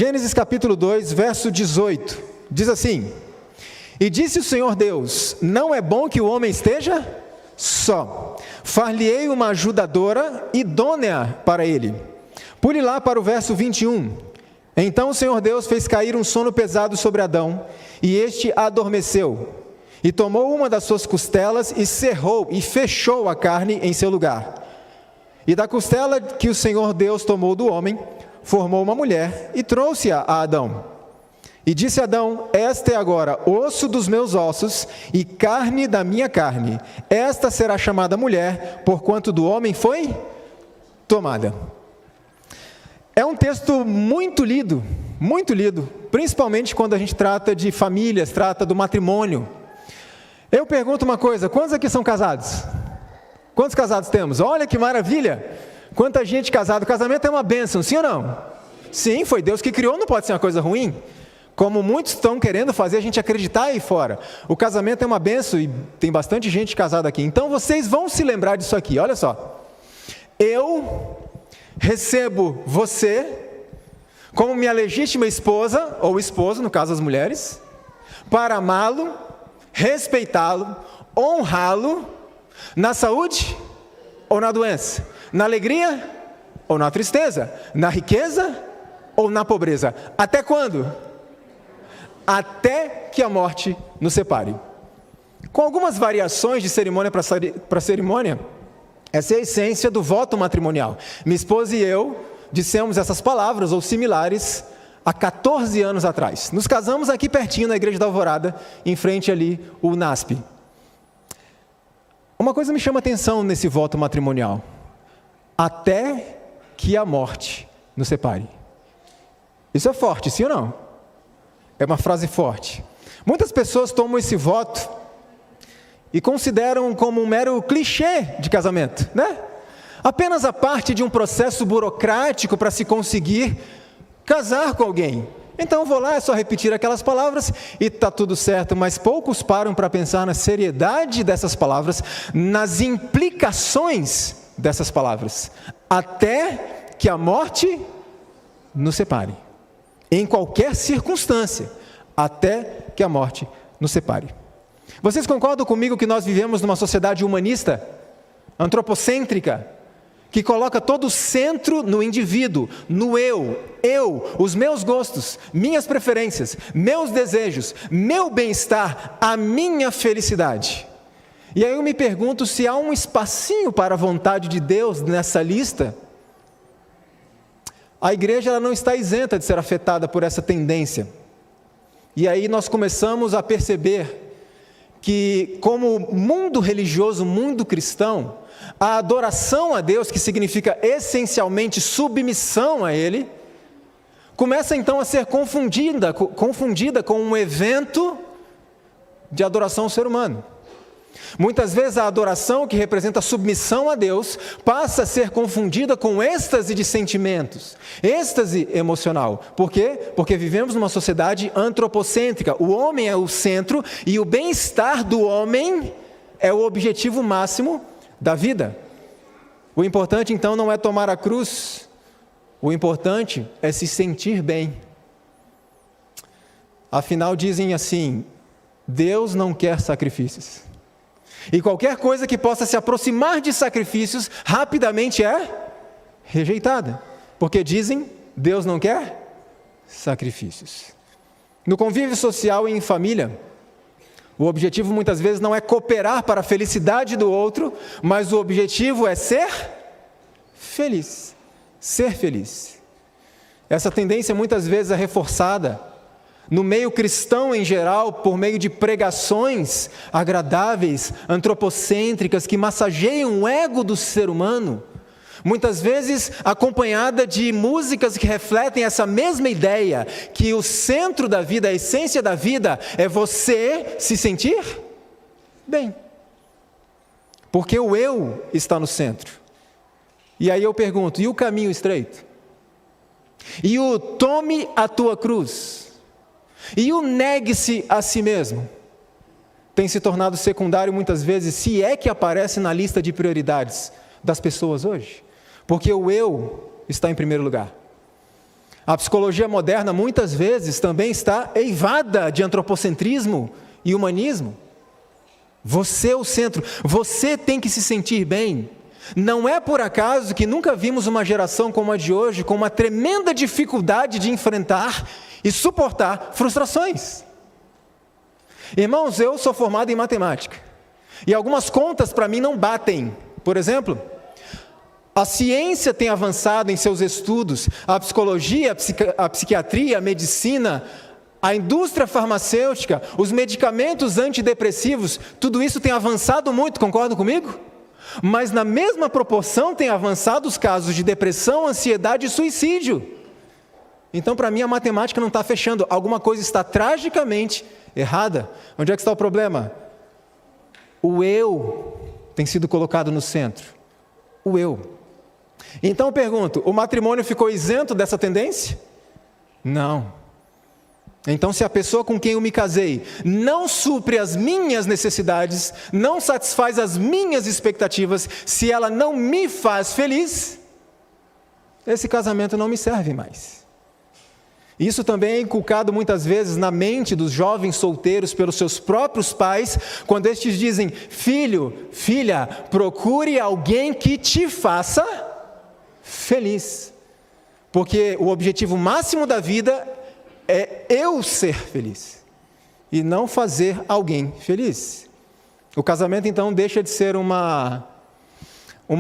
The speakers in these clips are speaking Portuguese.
Gênesis capítulo 2, verso 18, diz assim: E disse o Senhor Deus, não é bom que o homem esteja só. Far-lhe-ei uma ajudadora idônea para ele. Pule lá para o verso 21. Então o Senhor Deus fez cair um sono pesado sobre Adão, e este adormeceu. E tomou uma das suas costelas e cerrou e fechou a carne em seu lugar. E da costela que o Senhor Deus tomou do homem, formou uma mulher e trouxe-a a Adão. E disse Adão: Esta é agora osso dos meus ossos e carne da minha carne. Esta será chamada mulher, porquanto do homem foi tomada. É um texto muito lido, principalmente quando a gente trata de famílias, trata do matrimônio. Eu pergunto uma coisa: quantos aqui são casados? Quantos casados temos? Olha que maravilha! Quanta gente casada. O casamento é uma bênção, sim ou não? Sim, foi Deus que criou, não pode ser uma coisa ruim. Como muitos estão querendo fazer a gente acreditar aí fora. O casamento é uma bênção e tem bastante gente casada aqui. Então vocês vão se lembrar disso aqui, olha só. Eu recebo você como minha legítima esposa, ou esposo, no caso das mulheres, para amá-lo, respeitá-lo, honrá-lo, na saúde ou na doença, na alegria ou na tristeza, na riqueza ou na pobreza. Até quando? Até que a morte nos separe. Com algumas variações de cerimônia para cerimônia, essa é a essência do voto matrimonial. Minha esposa e eu dissemos essas palavras ou similares há 14 anos atrás. Nos casamos aqui pertinho na Igreja da Alvorada, em frente ali o NASP. Uma coisa me chama a atenção nesse voto matrimonial: até que a morte nos separe. Isso é forte, sim ou não? É uma frase forte. Muitas pessoas tomam esse voto e consideram como um mero clichê de casamento, né? Apenas a parte de um processo burocrático para se conseguir casar com alguém. Então vou lá, é só repetir aquelas palavras e está tudo certo, mas poucos param para pensar na seriedade dessas palavras, nas implicações dessas palavras, até que a morte nos separe, em qualquer circunstância, até que a morte nos separe. Vocês concordam comigo que nós vivemos numa sociedade humanista, antropocêntrica, que coloca todo o centro no indivíduo, no eu, os meus gostos, minhas preferências, meus desejos, meu bem-estar, a minha felicidade? E aí eu me pergunto se há um espacinho para a vontade de Deus nessa lista. A igreja ela não está isenta de ser afetada por essa tendência. E aí nós começamos a perceber que, como mundo religioso, mundo cristão, a adoração a Deus, que significa essencialmente submissão a Ele, começa então a ser confundida com um evento de adoração ao ser humano. Muitas vezes a adoração, que representa a submissão a Deus, passa a ser confundida com êxtase de sentimentos, êxtase emocional. Por quê? Porque vivemos numa sociedade antropocêntrica. O homem é o centro e o bem-estar do homem é o objetivo máximo da vida. O importante então não é tomar a cruz, o importante é se sentir bem. Afinal dizem assim: Deus não quer sacrifícios. E qualquer coisa que possa se aproximar de sacrifícios, rapidamente é rejeitada. Porque dizem, Deus não quer sacrifícios. No convívio social e em família, o objetivo muitas vezes não é cooperar para a felicidade do outro, mas o objetivo é ser feliz. Ser feliz. Essa tendência muitas vezes é reforçada no meio cristão em geral, por meio de pregações agradáveis, antropocêntricas, que massageiam o ego do ser humano, muitas vezes acompanhada de músicas que refletem essa mesma ideia, que o centro da vida, a essência da vida, é você se sentir bem. Porque o eu está no centro. E aí eu pergunto, e o caminho estreito? E o tome a tua cruz? E o negue-se a si mesmo? Tem se tornado secundário muitas vezes, se é que aparece na lista de prioridades das pessoas hoje. Porque o eu está em primeiro lugar. A psicologia moderna muitas vezes também está eivada de antropocentrismo e humanismo. Você é o centro, você tem que se sentir bem. Não é por acaso que nunca vimos uma geração como a de hoje com uma tremenda dificuldade de enfrentar e suportar frustrações. Irmãos, eu sou formado em matemática e algumas contas para mim não batem. Por exemplo, a ciência tem avançado em seus estudos, a psicologia, a psiquiatria, a medicina, a indústria farmacêutica, os medicamentos antidepressivos, tudo isso tem avançado muito, concordam comigo? Mas na mesma proporção tem avançado os casos de depressão, ansiedade e suicídio. Então para mim a matemática não está fechando, alguma coisa está tragicamente errada. Onde é que está o problema? O eu tem sido colocado no centro. O eu. Então eu pergunto, o matrimônio ficou isento dessa tendência? Não. Então se a pessoa com quem eu me casei não supre as minhas necessidades, não satisfaz as minhas expectativas, se ela não me faz feliz, esse casamento não me serve mais. Isso também é inculcado muitas vezes na mente dos jovens solteiros pelos seus próprios pais, quando estes dizem, filho, filha, procure alguém que te faça feliz. Porque o objetivo máximo da vida é eu ser feliz e não fazer alguém feliz. O casamento então deixa de ser uma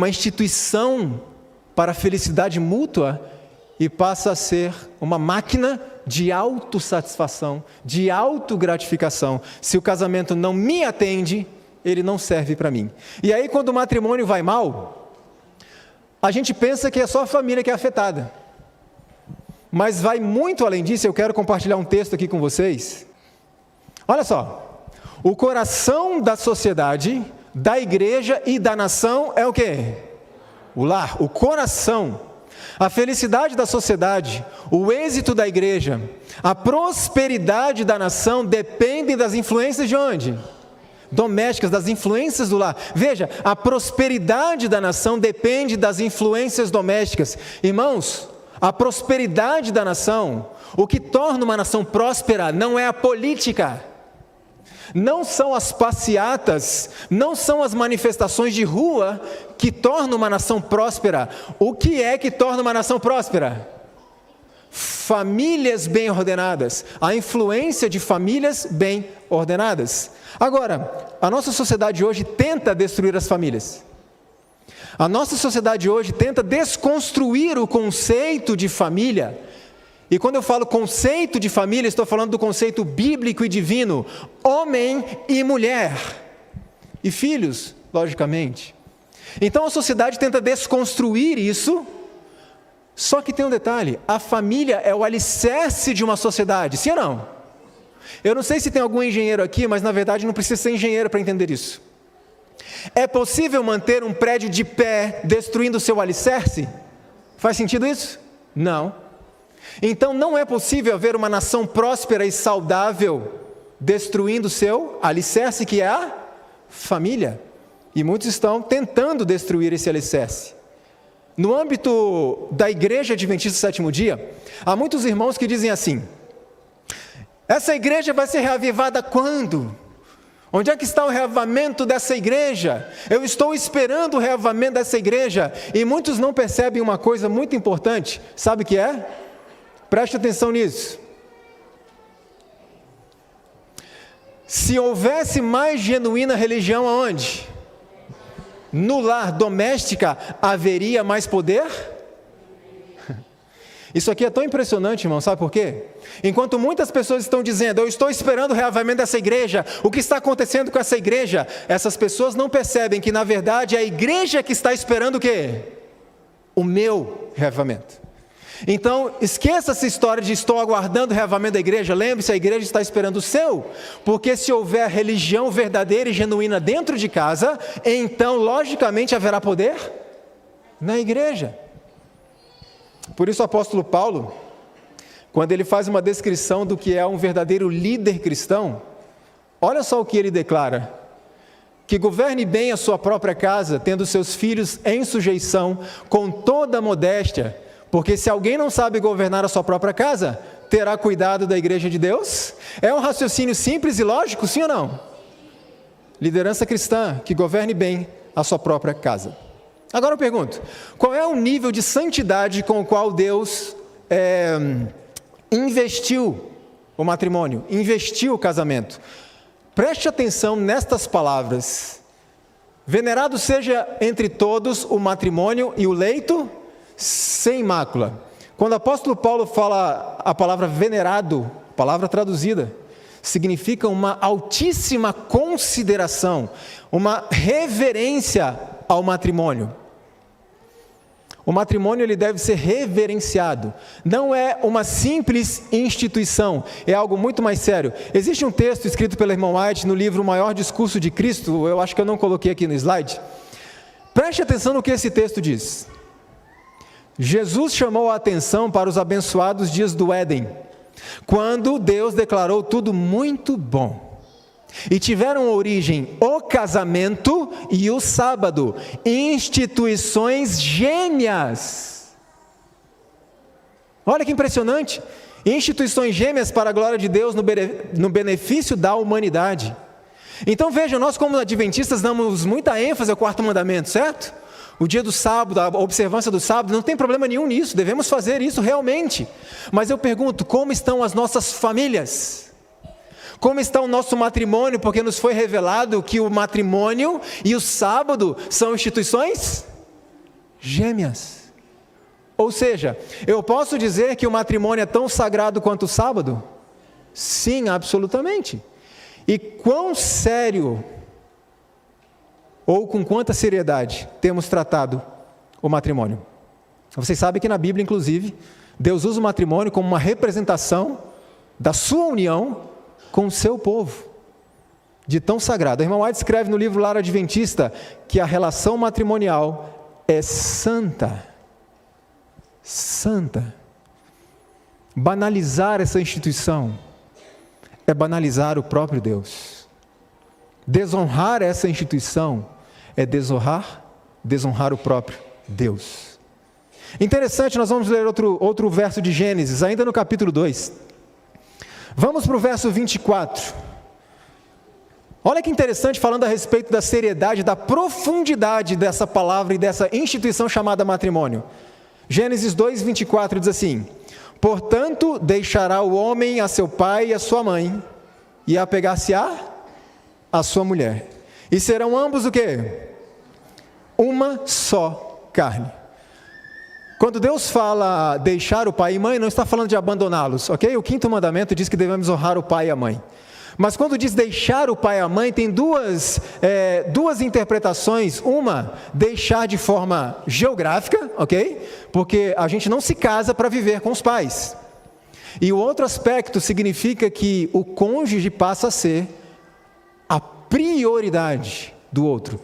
instituição para a felicidade mútua e passa a ser uma máquina de autossatisfação, de autogratificação. Se o casamento não me atende, ele não serve para mim. E aí quando o matrimônio vai mal, a gente pensa que é só a família que é afetada. Mas vai muito além disso. Eu quero compartilhar um texto aqui com vocês. Olha só, o coração da sociedade, da igreja e da nação é o quê? O lar, o coração. A felicidade da sociedade, o êxito da igreja, a prosperidade da nação dependem das influências de onde? Domésticas, das influências do lar. Veja, a prosperidade da nação depende das influências domésticas. Irmãos, a prosperidade da nação, o que torna uma nação próspera não é a política, não são as passeatas, não são as manifestações de rua que tornam uma nação próspera. O que é que torna uma nação próspera? Famílias bem ordenadas, a influência de famílias bem ordenadas. Agora, a nossa sociedade hoje tenta destruir as famílias. A nossa sociedade hoje tenta desconstruir o conceito de família. E quando eu falo conceito de família, estou falando do conceito bíblico e divino, homem e mulher, e filhos, logicamente. Então a sociedade tenta desconstruir isso, só que tem um detalhe, a família é o alicerce de uma sociedade, sim ou não? Eu não sei se tem algum engenheiro aqui, mas na verdade não precisa ser engenheiro para entender isso. É possível manter um prédio de pé destruindo o seu alicerce? Faz sentido isso? Não. Então não é possível haver uma nação próspera e saudável destruindo o seu alicerce, que é a família. E muitos estão tentando destruir esse alicerce. No âmbito da Igreja Adventista do Sétimo Dia, há muitos irmãos que dizem assim, essa igreja vai ser reavivada quando? Onde é que está o reavivamento dessa igreja? Eu estou esperando o reavivamento dessa igreja. E muitos não percebem uma coisa muito importante. Sabe o que é? Preste atenção nisso. Se houvesse mais genuína religião aonde? No lar, doméstica, haveria mais poder? Isso aqui é tão impressionante, irmão, sabe por quê? Enquanto muitas pessoas estão dizendo, eu estou esperando o reavivamento dessa igreja, o que está acontecendo com essa igreja? Essas pessoas não percebem que, na verdade, é a igreja que está esperando o quê? O meu reavivamento. Então, esqueça essa história de estou aguardando o reavivamento da igreja. Lembre-se, a igreja está esperando o seu. Porque se houver religião verdadeira e genuína dentro de casa, então, logicamente, haverá poder na igreja. Por isso o apóstolo Paulo, quando ele faz uma descrição do que é um verdadeiro líder cristão, olha só o que ele declara: que governe bem a sua própria casa, tendo seus filhos em sujeição, com toda a modéstia, Porque se alguém não sabe governar a sua própria casa, terá cuidado da igreja de Deus? É um raciocínio simples e lógico, sim ou não? Liderança cristã que governe bem a sua própria casa. Agora eu pergunto, qual é o nível de santidade com o qual Deus investiu o matrimônio, investiu o casamento? Preste atenção nestas palavras. Venerado seja entre todos o matrimônio e o leito sem mácula. Quando o apóstolo Paulo fala a palavra venerado, palavra traduzida, significa uma altíssima consideração, uma reverência ao matrimônio. O matrimônio ele deve ser reverenciado. Não é uma simples instituição, é algo muito mais sério. Existe um texto escrito pelo irmão White no livro O Maior Discurso de Cristo, eu acho que eu não coloquei aqui no slide. Preste atenção no que esse texto diz. Jesus chamou a atenção para os abençoados dias do Éden, quando Deus declarou tudo muito bom. E tiveram origem o casamento e o sábado, instituições gêmeas. Olha que impressionante, instituições gêmeas para a glória de Deus no benefício da humanidade. Então veja, nós como adventistas damos muita ênfase ao quarto mandamento, certo? O dia do sábado, a observância do sábado, não tem problema nenhum nisso, devemos fazer isso realmente. Mas eu pergunto, como estão as nossas famílias? Como está o nosso matrimônio? Porque nos foi revelado que o matrimônio e o sábado são instituições gêmeas. Ou seja, eu posso dizer que o matrimônio é tão sagrado quanto o sábado? Sim, absolutamente. E quão sério, ou com quanta seriedade, temos tratado o matrimônio? Vocês sabem que na Bíblia, inclusive, Deus usa o matrimônio como uma representação da sua união com o seu povo, de tão sagrado. A irmã White escreve no livro Lar Adventista que a relação matrimonial é santa. Santa. Banalizar essa instituição é banalizar o próprio Deus. Desonrar essa instituição é desonrar o próprio Deus. Interessante, nós vamos ler outro verso de Gênesis, ainda no capítulo 2. Vamos para o verso 24. Olha que interessante, falando a respeito da seriedade, da profundidade dessa palavra e dessa instituição chamada matrimônio. Gênesis 2, 24 diz assim: portanto, deixará o homem a seu pai e a sua mãe, e apegar-se-á a sua mulher. E serão ambos o quê? Uma só carne. Quando Deus fala deixar o pai e mãe, não está falando de abandoná-los, ok? O 5º mandamento diz que devemos honrar o pai e a mãe. Mas quando diz deixar o pai e a mãe, tem duas interpretações. Uma, deixar de forma geográfica, ok? Porque a gente não se casa para viver com os pais. E o outro aspecto significa que o cônjuge passa a ser a prioridade do outro.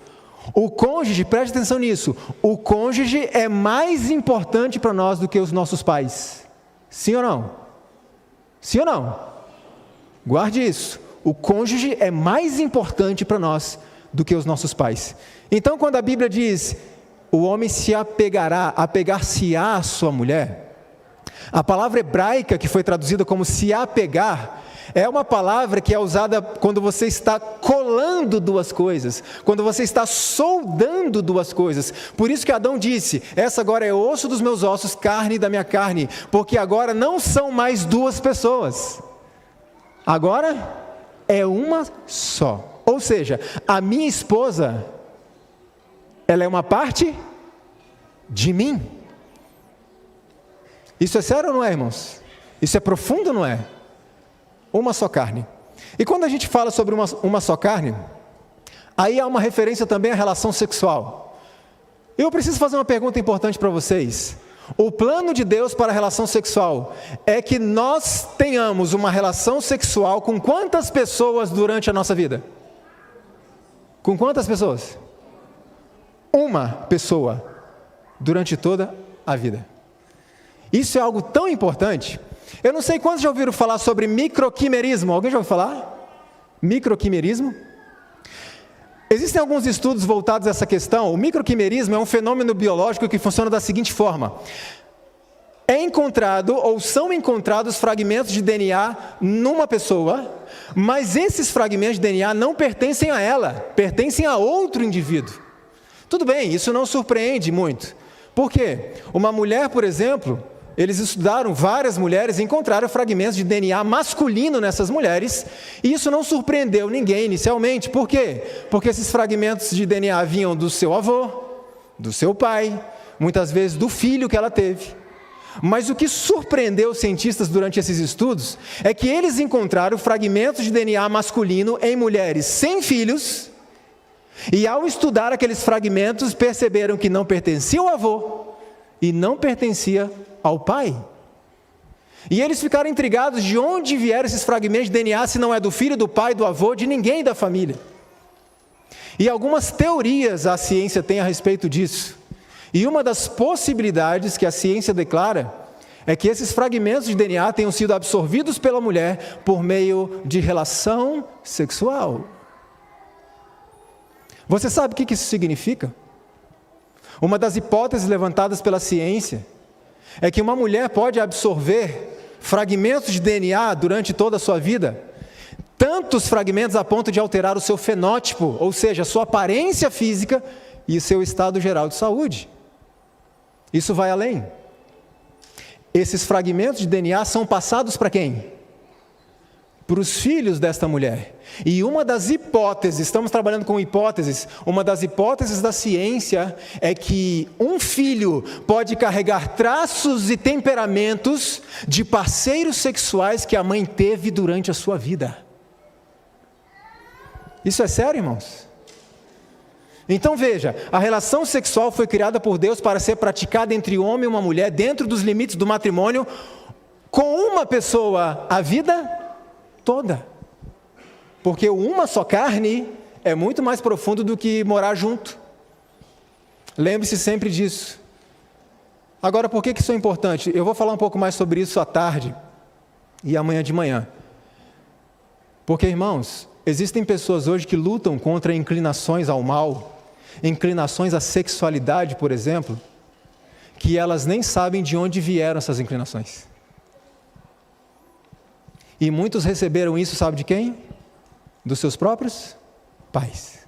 O cônjuge, preste atenção nisso, o cônjuge é mais importante para nós do que os nossos pais. Sim ou não? Sim ou não? Guarde isso. O cônjuge é mais importante para nós do que os nossos pais. Então, quando a Bíblia diz, o homem se apegará, apegar-se-á à sua mulher, a palavra hebraica que foi traduzida como se apegar, é uma palavra que é usada quando você está colando duas coisas, quando você está soldando duas coisas. Por isso que Adão disse, essa agora é osso dos meus ossos, carne da minha carne, porque agora não são mais duas pessoas, agora é uma só. Ou seja, a minha esposa, ela é uma parte de mim. Isso é sério ou não é, irmãos? Isso é profundo ou não é? Uma só carne. E quando a gente fala sobre uma só carne, aí há uma referência também à relação sexual. Eu preciso fazer uma pergunta importante para vocês. O plano de Deus para a relação sexual é que nós tenhamos uma relação sexual com quantas pessoas durante a nossa vida? Com quantas pessoas? Uma pessoa durante toda a vida. Isso é algo tão importante. Eu não sei quantos já ouviram falar sobre microquimerismo. Alguém já ouviu falar? Microquimerismo? Existem alguns estudos voltados a essa questão. O microquimerismo é um fenômeno biológico que funciona da seguinte forma. é encontrado ou são encontrados fragmentos de DNA numa pessoa, mas esses fragmentos de DNA não pertencem a ela, pertencem a outro indivíduo. Tudo bem, isso não surpreende muito. Por quê? Uma mulher, por exemplo, eles estudaram várias mulheres e encontraram fragmentos de DNA masculino nessas mulheres, e isso não surpreendeu ninguém inicialmente. Por quê? Porque esses fragmentos de DNA vinham do seu avô, do seu pai, muitas vezes do filho que ela teve. Mas o que surpreendeu os cientistas durante esses estudos é que eles encontraram fragmentos de DNA masculino em mulheres sem filhos, e ao estudar aqueles fragmentos perceberam que não pertencia ao avô e não pertencia ao pai. E eles ficaram intrigados de onde vieram esses fragmentos de DNA, se não é do filho, do pai, do avô, de ninguém da família. E algumas teorias a ciência tem a respeito disso. E uma das possibilidades que a ciência declara é que esses fragmentos de DNA tenham sido absorvidos pela mulher por meio de relação sexual. Você sabe o que isso significa? Uma das hipóteses levantadas pela ciência é que uma mulher pode absorver fragmentos de DNA durante toda a sua vida, tantos fragmentos a ponto de alterar o seu fenótipo, ou seja, a sua aparência física e o seu estado geral de saúde. Isso vai além. Esses fragmentos de DNA são passados para quem? Para os filhos desta mulher. E uma das hipóteses, estamos trabalhando com hipóteses, uma das hipóteses da ciência é que um filho pode carregar traços e temperamentos de parceiros sexuais que a mãe teve durante a sua vida. Isso é sério, irmãos? Então veja, a relação sexual foi criada por Deus para ser praticada entre um homem e uma mulher dentro dos limites do matrimônio, com uma pessoa a vida toda. Porque uma só carne é muito mais profundo do que morar junto. Lembre-se sempre disso. Agora, por que isso é importante? Eu vou falar um pouco mais sobre isso à tarde e amanhã de manhã. Porque, irmãos, existem pessoas hoje que lutam contra inclinações ao mal, inclinações à sexualidade, por exemplo, que elas nem sabem de onde vieram essas inclinações. E muitos receberam isso, sabe de quem? Dos seus próprios pais.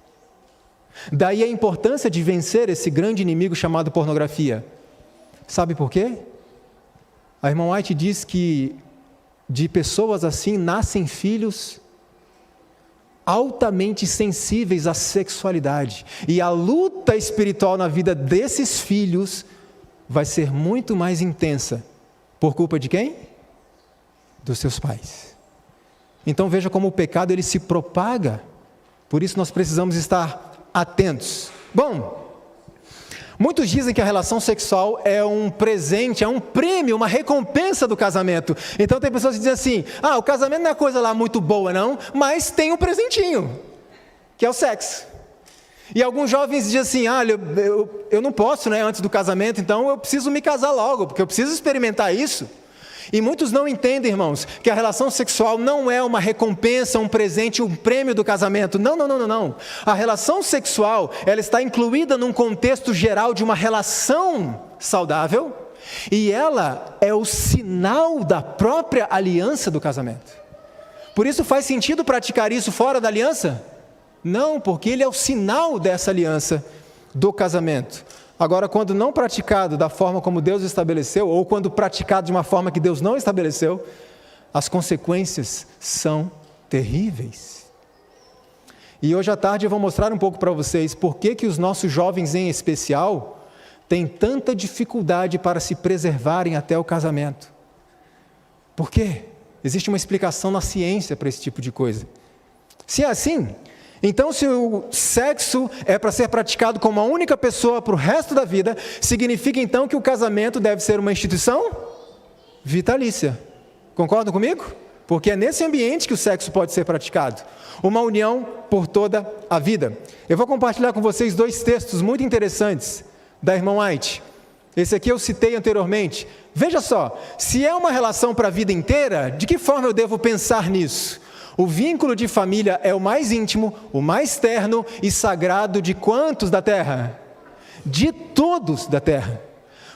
Daí a importância de vencer esse grande inimigo chamado pornografia. Sabe por quê? A irmã White diz que de pessoas assim nascem filhos altamente sensíveis à sexualidade. E a luta espiritual na vida desses filhos vai ser muito mais intensa. Por culpa de quem? Dos seus pais. Então veja como o pecado ele se propaga. Por isso nós precisamos estar atentos. Bom, muitos dizem que a relação sexual é um presente, é um prêmio, uma recompensa do casamento. Então tem pessoas que dizem assim, o casamento não é coisa lá muito boa não, mas tem um presentinho, que é o sexo. E alguns jovens dizem assim, eu não posso, antes do casamento, então eu preciso me casar logo, porque eu preciso experimentar isso. E muitos não entendem, irmãos, que a relação sexual não é uma recompensa, um presente, um prêmio do casamento. Não. A relação sexual, ela está incluída num contexto geral de uma relação saudável, e ela é o sinal da própria aliança do casamento. Por isso faz sentido praticar isso fora da aliança? Não, porque ele é o sinal dessa aliança do casamento. Agora, quando não praticado da forma como Deus estabeleceu, ou quando praticado de uma forma que Deus não estabeleceu, as consequências são terríveis. E hoje à tarde eu vou mostrar um pouco para vocês por que os nossos jovens em especial têm tanta dificuldade para se preservarem até o casamento. Por quê? Existe uma explicação na ciência para esse tipo de coisa. Se é assim, então se o sexo é para ser praticado com uma única pessoa para o resto da vida, significa então que o casamento deve ser uma instituição vitalícia. Concordam comigo? Porque é nesse ambiente que o sexo pode ser praticado. Uma união por toda a vida. Eu vou compartilhar com vocês 2 textos muito interessantes da irmã White. Esse aqui eu citei anteriormente. Veja só, se é uma relação para a vida inteira, de que forma eu devo pensar nisso? O vínculo de família é o mais íntimo, o mais terno e sagrado de quantos da terra? De todos da terra.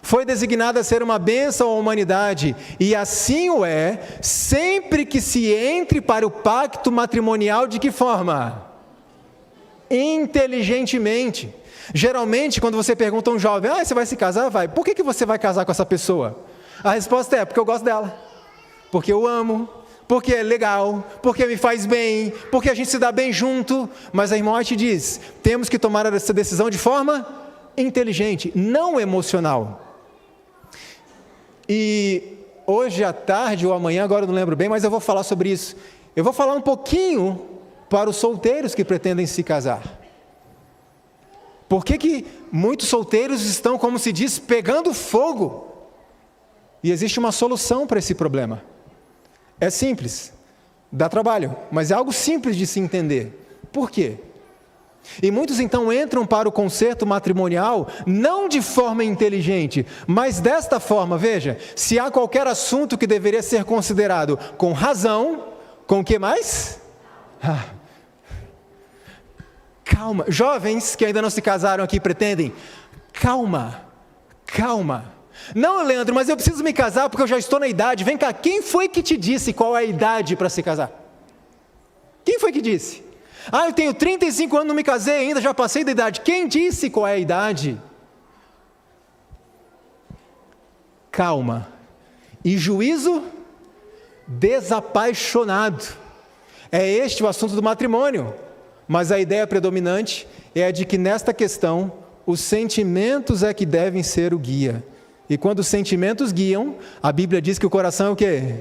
foi designada a ser uma bênção à humanidade, e assim o é, sempre que se entre para o pacto matrimonial. De que forma? Inteligentemente. Geralmente, quando você pergunta a um jovem, você vai se casar? Vai. Por que você vai casar com essa pessoa? A resposta é, porque eu gosto dela, porque eu amo, porque é legal, porque me faz bem, porque a gente se dá bem junto. Mas a irmã White diz, temos que tomar essa decisão de forma inteligente, não emocional. E hoje à tarde ou amanhã, agora eu não lembro bem, mas eu vou falar sobre isso. Eu vou falar um pouquinho para os solteiros que pretendem se casar. Por que muitos solteiros estão, como se diz, pegando fogo? E existe uma solução para esse problema. É simples, dá trabalho, mas é algo simples de se entender. Por quê? E muitos então entram para o concerto matrimonial não de forma inteligente, mas desta forma. Veja, se há qualquer assunto que deveria ser considerado com razão, com o que mais? Calma. Jovens que ainda não se casaram aqui pretendem, calma. Não, Leandro, mas eu preciso me casar porque eu já estou na idade. Vem cá, quem foi que te disse qual é a idade para se casar? Quem foi que disse? Eu tenho 35 anos, não me casei ainda, já passei da idade. Quem disse qual é a idade? Calma. E juízo desapaixonado. É este o assunto do matrimônio. Mas a ideia predominante é a de que nesta questão, os sentimentos é que devem ser o guia. E quando os sentimentos guiam, a Bíblia diz que o coração é o quê?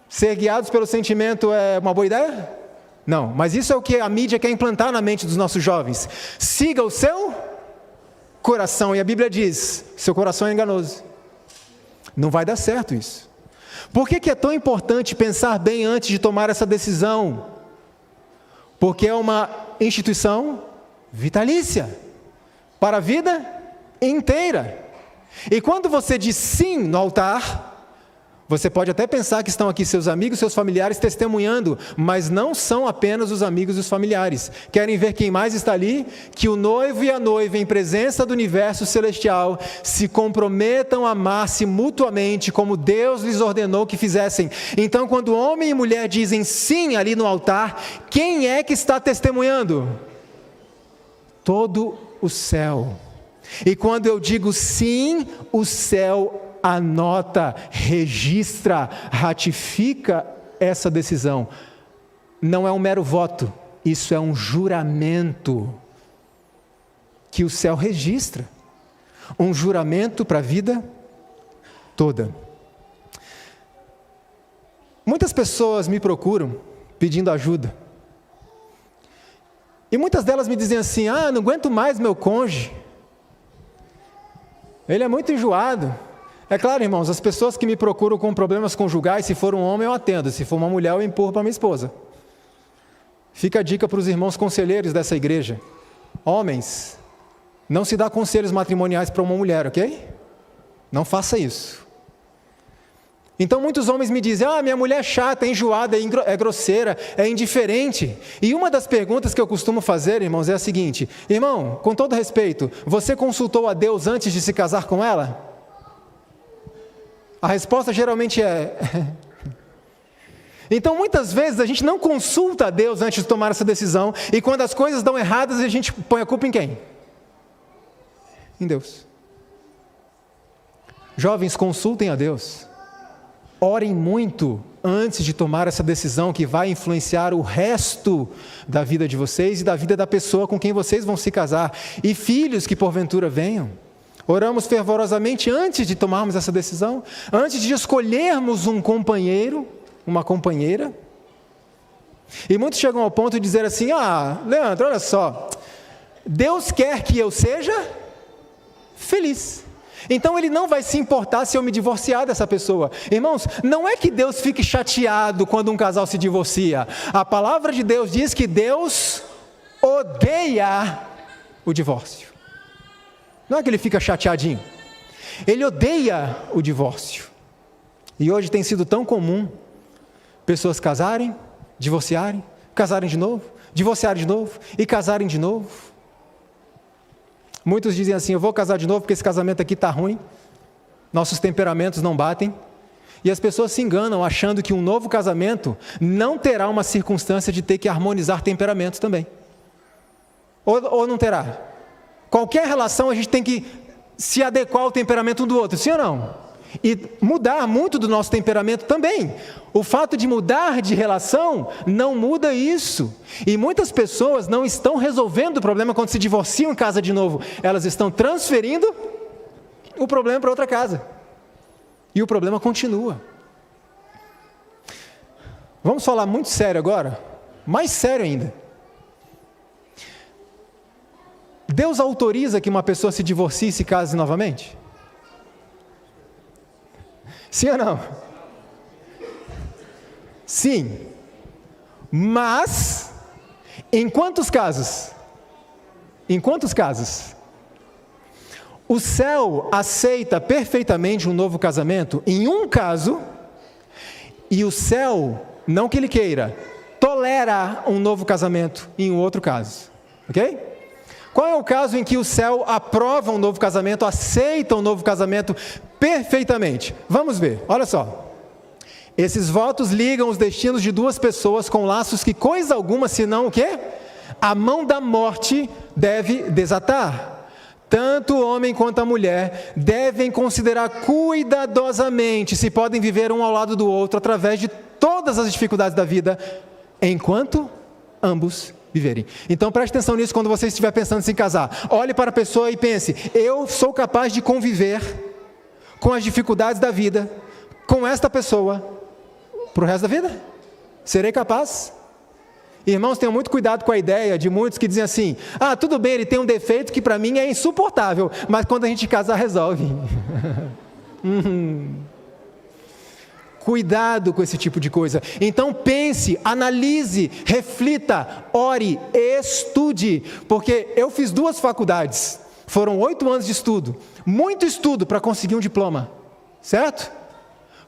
Ser guiados pelo sentimento é uma boa ideia? Não, mas isso é o que a mídia quer implantar na mente dos nossos jovens. Siga o seu coração, e a Bíblia diz, seu coração é enganoso. Não vai dar certo isso. Por que é tão importante pensar bem antes de tomar essa decisão? Porque é uma instituição vitalícia, para a vida inteira. E quando você diz sim no altar, você pode até pensar que estão aqui seus amigos, seus familiares testemunhando, mas não são apenas os amigos e os familiares. Querem ver quem mais está ali? Que o noivo e a noiva, em presença do universo celestial, se comprometam a amar-se mutuamente, como Deus lhes ordenou que fizessem. Então, quando homem e mulher dizem sim ali no altar, quem é que está testemunhando? Todo o céu. E quando eu digo sim, o céu anota, registra, ratifica essa decisão. Não é um mero voto, isso é um juramento que o céu registra. Um juramento para a vida toda. Muitas pessoas me procuram pedindo ajuda. E muitas delas me dizem assim, não aguento mais meu cônjuge. Ele é muito enjoado. É claro, irmãos, as pessoas que me procuram com problemas conjugais, se for um homem eu atendo, se for uma mulher eu empurro para minha esposa. Fica a dica para os irmãos conselheiros dessa igreja. Homens, não se dá conselhos matrimoniais para uma mulher, ok? Não faça isso. Então muitos homens me dizem, minha mulher é chata, é enjoada, é grosseira, é indiferente. E uma das perguntas que eu costumo fazer, irmãos, é a seguinte: irmão, com todo respeito, você consultou a Deus antes de se casar com ela? A resposta geralmente é... Então muitas vezes a gente não consulta a Deus antes de tomar essa decisão, e quando as coisas dão erradas, a gente põe a culpa em quem? Em Deus. Jovens, consultem a Deus. Orem muito antes de tomar essa decisão que vai influenciar o resto da vida de vocês e da vida da pessoa com quem vocês vão se casar. E filhos que porventura venham. Oramos fervorosamente antes de tomarmos essa decisão, antes de escolhermos um companheiro, uma companheira. E muitos chegam ao ponto de dizer assim, Leandro, olha só, Deus quer que eu seja feliz. Então Ele não vai se importar se eu me divorciar dessa pessoa. Irmãos, não é que Deus fique chateado quando um casal se divorcia. A palavra de Deus diz que Deus odeia o divórcio. Não é que Ele fica chateadinho. Ele odeia o divórcio. E hoje tem sido tão comum pessoas casarem, divorciarem, casarem de novo, divorciarem de novo e casarem de novo. Muitos dizem assim, eu vou casar de novo porque esse casamento aqui está ruim, nossos temperamentos não batem. E as pessoas se enganam achando que um novo casamento não terá uma circunstância de ter que harmonizar temperamentos também. Ou não terá? Qualquer relação a gente tem que se adequar ao temperamento um do outro, sim ou não? E mudar muito do nosso temperamento também. O fato de mudar de relação não muda isso. E muitas pessoas não estão resolvendo o problema quando se divorciam em casa de novo. Elas estão transferindo o problema para outra casa. E o problema continua. Vamos falar muito sério agora? Mais sério ainda. Deus autoriza que uma pessoa se divorcie e se case novamente? Sim ou não? Sim. Mas, em quantos casos? Em quantos casos? O céu aceita perfeitamente um novo casamento em um caso, e o céu, não que ele queira, tolera um novo casamento em um outro caso. Ok? Qual é o caso em que o céu aprova um novo casamento, aceita um novo casamento perfeitamente? Vamos ver, olha só. Esses votos ligam os destinos de duas pessoas com laços que coisa alguma, senão o quê? A mão da morte deve desatar. Tanto o homem quanto a mulher devem considerar cuidadosamente se podem viver um ao lado do outro através de todas as dificuldades da vida, enquanto ambos viverem. Então preste atenção nisso quando você estiver pensando em se casar. Olhe para a pessoa e pense, eu sou capaz de conviver com as dificuldades da vida, com esta pessoa, para o resto da vida? Serei capaz? Irmãos, tenham muito cuidado com a ideia de muitos que dizem assim, tudo bem, ele tem um defeito que para mim é insuportável, mas quando a gente casar resolve. Cuidado com esse tipo de coisa. Então pense, analise, reflita, ore, estude, porque eu fiz 2 faculdades, foram 8 anos de estudo, muito estudo para conseguir um diploma, certo?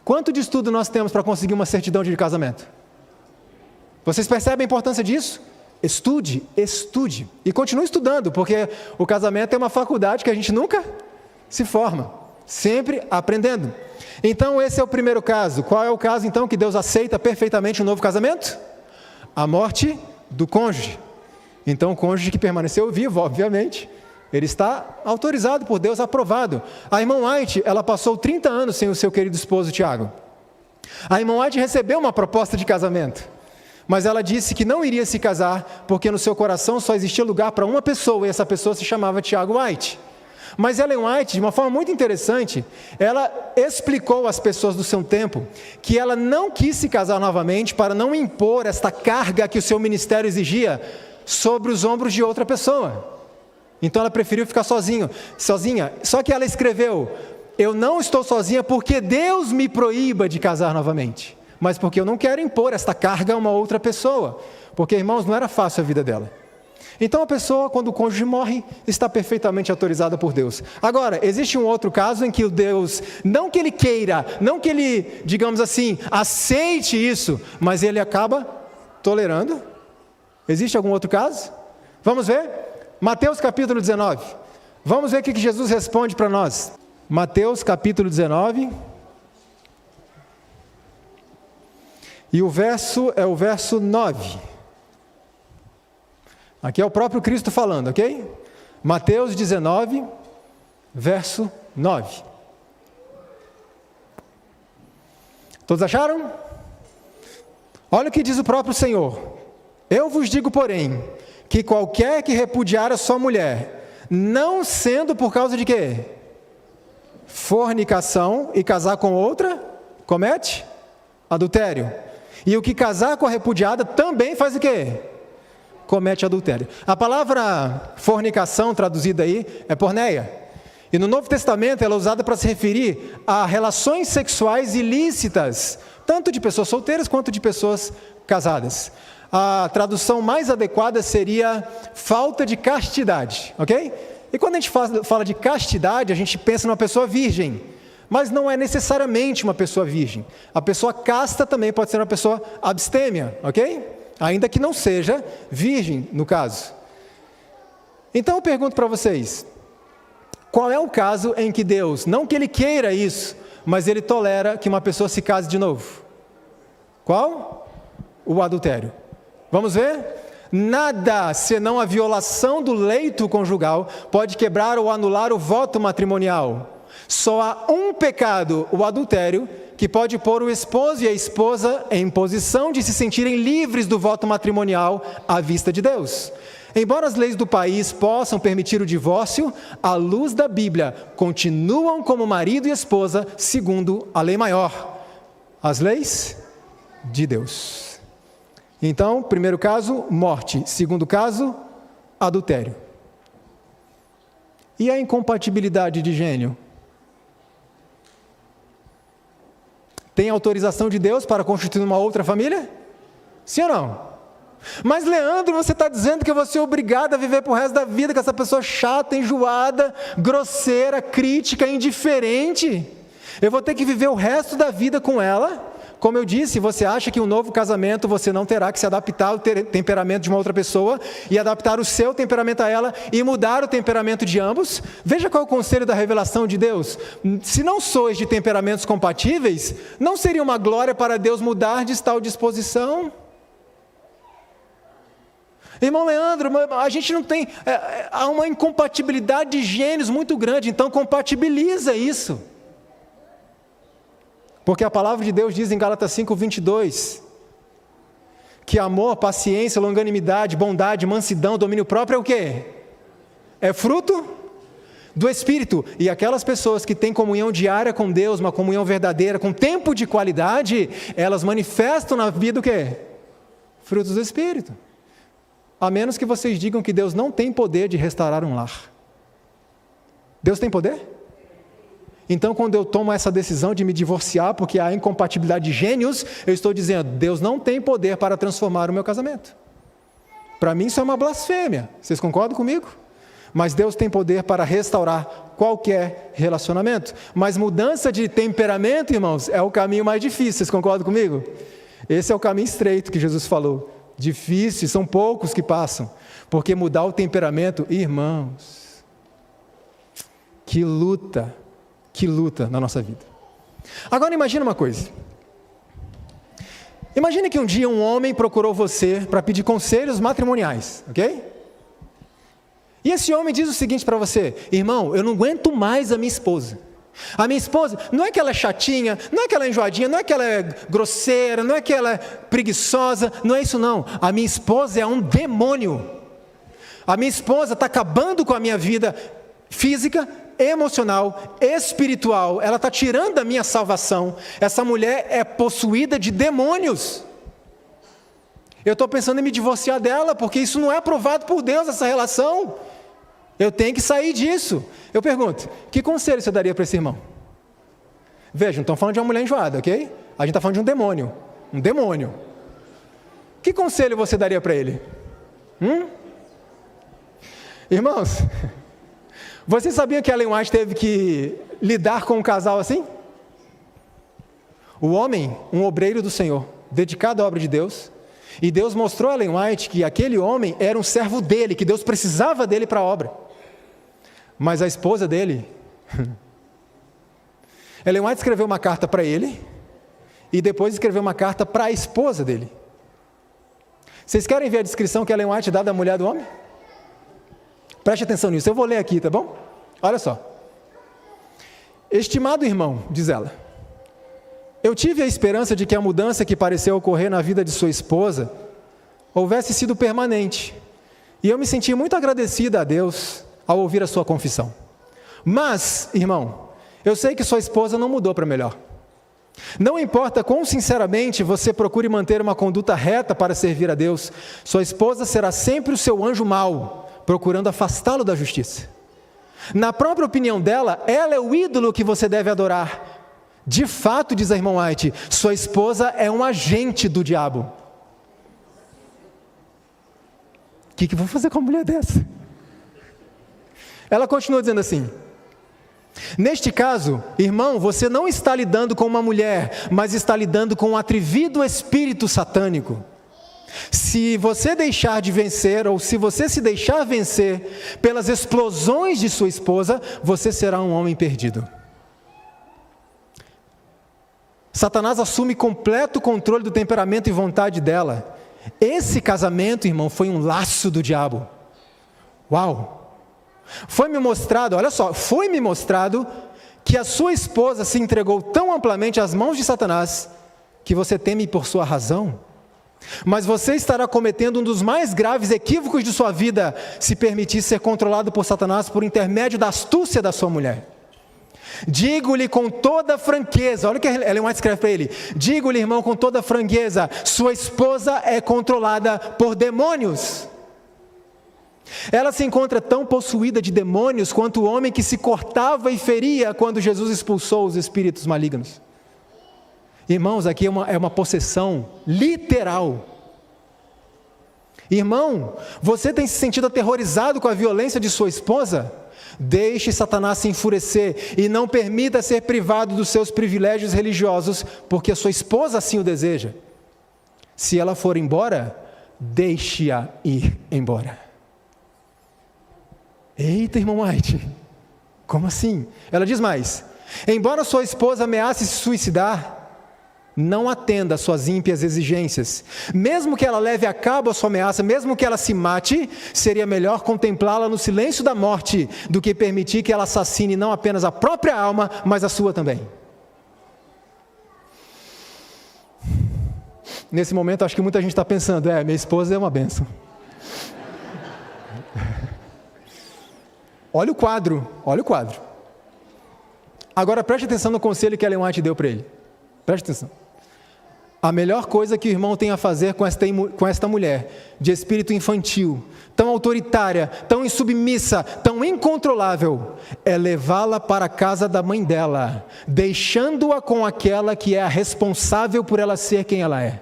Quanto de estudo nós temos para conseguir uma certidão de casamento? Vocês percebem a importância disso? Estude, estude, e continue estudando, porque o casamento é uma faculdade que a gente nunca se forma, sempre aprendendo. Então esse é o primeiro caso. Qual é o caso então que Deus aceita perfeitamente um novo casamento? A morte do cônjuge. Então o cônjuge que permaneceu vivo, obviamente, ele está autorizado por Deus, aprovado. A irmã White, ela passou 30 anos sem o seu querido esposo Tiago. A irmã White recebeu uma proposta de casamento, mas ela disse que não iria se casar, porque no seu coração só existia lugar para uma pessoa, e essa pessoa se chamava Tiago White. Mas Ellen White, de uma forma muito interessante, ela explicou às pessoas do seu tempo que ela não quis se casar novamente para não impor esta carga que o seu ministério exigia sobre os ombros de outra pessoa. Então ela preferiu ficar sozinha. Só que ela escreveu, eu não estou sozinha porque Deus me proíba de casar novamente, mas porque eu não quero impor esta carga a uma outra pessoa, porque, irmãos, não era fácil a vida dela. Então a pessoa, quando o cônjuge morre, está perfeitamente autorizada por Deus. Agora, existe um outro caso em que o Deus, não que ele queira, não que ele, digamos assim, aceite isso, mas ele acaba tolerando. Existe algum outro caso? Vamos ver? Mateus capítulo 19. Vamos ver o que Jesus responde para nós. Mateus capítulo 19. E o verso é o verso 9. Aqui é o próprio Cristo falando, ok? Mateus 19, verso 9. Todos acharam? Olha o que diz o próprio Senhor. Eu vos digo, porém, que qualquer que repudiar a sua mulher, não sendo por causa de quê? Fornicação, e casar com outra, comete adultério. E o que casar com a repudiada também faz o quê? Comete adultério. A palavra fornicação, traduzida aí, é porneia. E no Novo Testamento ela é usada para se referir a relações sexuais ilícitas, tanto de pessoas solteiras quanto de pessoas casadas. A tradução mais adequada seria falta de castidade, ok? E quando a gente fala de castidade, a gente pensa numa pessoa virgem, mas não é necessariamente uma pessoa virgem. A pessoa casta também pode ser uma pessoa abstêmia, ok? Ainda que não seja virgem, no caso. Então eu pergunto para vocês, Qual é o caso em que Deus, não que Ele queira isso, mas Ele tolera que uma pessoa se case de novo? Qual? O adultério. Vamos ver? Nada, senão a violação do leito conjugal, pode quebrar ou anular o voto matrimonial. Só há um pecado, o adultério, que pode pôr o esposo e a esposa em posição de se sentirem livres do voto matrimonial à vista de Deus. Embora as leis do país possam permitir o divórcio, à luz da Bíblia, continuam como marido e esposa, segundo a lei maior, as leis de Deus. Então, primeiro caso, morte. Segundo caso, adultério. E a incompatibilidade de gênio? Tem autorização de Deus para constituir uma outra família? Sim ou não? Mas Leandro, você está dizendo que eu vou ser obrigado a viver pro resto da vida com essa pessoa chata, enjoada, grosseira, crítica, indiferente? Eu vou ter que viver o resto da vida com ela? Como eu disse, você acha que um novo casamento você não terá que se adaptar ao temperamento de uma outra pessoa e adaptar o seu temperamento a ela e mudar o temperamento de ambos? Veja qual é o conselho da revelação de Deus. Se não sois de temperamentos compatíveis, não seria uma glória para Deus mudar de tal disposição? Irmão Leandro, a gente não tem, há uma incompatibilidade de gênios muito grande, então compatibiliza isso. Porque a palavra de Deus diz em Gálatas 5:22, que amor, paciência, longanimidade, bondade, mansidão, domínio próprio é o quê? É fruto do Espírito. E aquelas pessoas que têm comunhão diária com Deus, uma comunhão verdadeira, com tempo de qualidade, elas manifestam na vida o quê? Frutos do Espírito. A menos que vocês digam que Deus não tem poder de restaurar um lar. Deus tem poder? Então, quando eu tomo essa decisão de me divorciar porque há incompatibilidade de gênios, eu estou dizendo, Deus não tem poder para transformar o meu casamento. Para mim isso é uma blasfêmia. Vocês concordam comigo? Mas Deus tem poder para restaurar qualquer relacionamento. Mas mudança de temperamento, irmãos, é o caminho mais difícil. Vocês concordam comigo? Esse é o caminho estreito que Jesus falou. Difícil, são poucos que passam. Porque mudar o temperamento, irmãos, que luta na nossa vida. Agora imagina uma coisa. Imagine que um dia um homem procurou você para pedir conselhos matrimoniais, ok? E esse homem diz o seguinte para você: irmão, eu não aguento mais a minha esposa. A minha esposa, não é que ela é chatinha, não é que ela é enjoadinha, não é que ela é grosseira, não é que ela é preguiçosa, não é isso não. A minha esposa é um demônio. A minha esposa está acabando com a minha vida física, emocional, espiritual. Ela está tirando a minha salvação. Essa mulher é possuída de demônios. Eu estou pensando em me divorciar dela, porque isso não é aprovado por Deus, essa relação. Eu tenho que sair disso. Eu pergunto, que conselho você daria para esse irmão? Vejam, não estão falando de uma mulher enjoada, ok? A gente está falando de um demônio. Um demônio. Que conselho você daria para ele? Irmãos, vocês sabiam que Ellen White teve que lidar com um casal assim? O homem, um obreiro do Senhor, dedicado à obra de Deus, e Deus mostrou a Ellen White que aquele homem era um servo dele, que Deus precisava dele para a obra. Mas a esposa dele, Ellen White escreveu uma carta para ele, e depois escreveu uma carta para a esposa dele. Vocês querem ver a descrição que Ellen White dá da mulher do homem? Preste atenção nisso, eu vou ler aqui, tá bom? Olha só. Estimado irmão, diz ela, eu tive a esperança de que a mudança que pareceu ocorrer na vida de sua esposa houvesse sido permanente, e eu me senti muito agradecida a Deus ao ouvir a sua confissão. Mas, irmão, eu sei que sua esposa não mudou para melhor. Não importa quão sinceramente você procure manter uma conduta reta para servir a Deus, sua esposa será sempre o seu anjo mau, procurando afastá-lo da justiça. Na própria opinião dela, ela é o ídolo que você deve adorar. De fato, diz a irmã White, sua esposa é um agente do diabo. O que eu vou fazer com uma mulher dessa? Ela continua dizendo assim: neste caso, irmão, você não está lidando com uma mulher, mas está lidando com um atrevido espírito satânico. Se você deixar de vencer, ou se você se deixar vencer pelas explosões de sua esposa, você será um homem perdido. Satanás assume completo controle do temperamento e vontade dela. Esse casamento, irmão, foi um laço do diabo. Uau! Foi-me mostrado que a sua esposa se entregou tão amplamente às mãos de Satanás, que você teme por sua razão. Mas você estará cometendo um dos mais graves equívocos de sua vida, se permitir ser controlado por Satanás por intermédio da astúcia da sua mulher. Digo-lhe com toda franqueza, olha o que Ellen White escreve para ele: digo-lhe, irmão, com toda franqueza, sua esposa é controlada por demônios. Ela se encontra tão possuída de demônios quanto o homem que se cortava e feria quando Jesus expulsou os espíritos malignos. Irmãos, aqui é uma possessão literal. Irmão, você tem se sentido aterrorizado com a violência de sua esposa? Deixe Satanás se enfurecer e não permita ser privado dos seus privilégios religiosos, porque a sua esposa assim o deseja. Se ela for embora, deixe-a ir embora. Eita, irmão White, como assim? Ela diz mais: embora sua esposa ameace se suicidar, não atenda às suas ímpias exigências. Mesmo que ela leve a cabo a sua ameaça, mesmo que ela se mate, seria melhor contemplá-la no silêncio da morte do que permitir que ela assassine não apenas a própria alma, mas a sua também. Nesse momento, acho que muita gente está pensando: minha esposa é uma bênção. Olha o quadro. Agora preste atenção no conselho que Ellen White deu para ele. Preste atenção. A melhor coisa que o irmão tem a fazer com esta mulher, de espírito infantil, tão autoritária, tão insubmissa, tão incontrolável, é levá-la para a casa da mãe dela, deixando-a com aquela que é a responsável por ela ser quem ela é.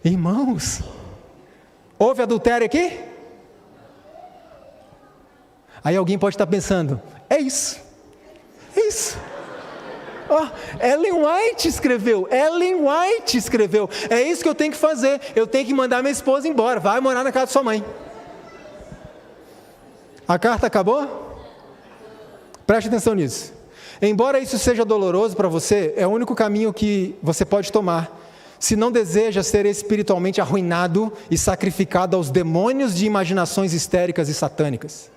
Irmãos, houve adultério aqui? Aí alguém pode estar pensando: é isso. Ellen White escreveu, é isso que eu tenho que fazer, eu tenho que mandar minha esposa embora, vai morar na casa de sua mãe. A carta acabou? Preste atenção nisso. Embora isso seja doloroso para você, é o único caminho que você pode tomar, se não deseja ser espiritualmente arruinado e sacrificado aos demônios de imaginações histéricas e satânicas.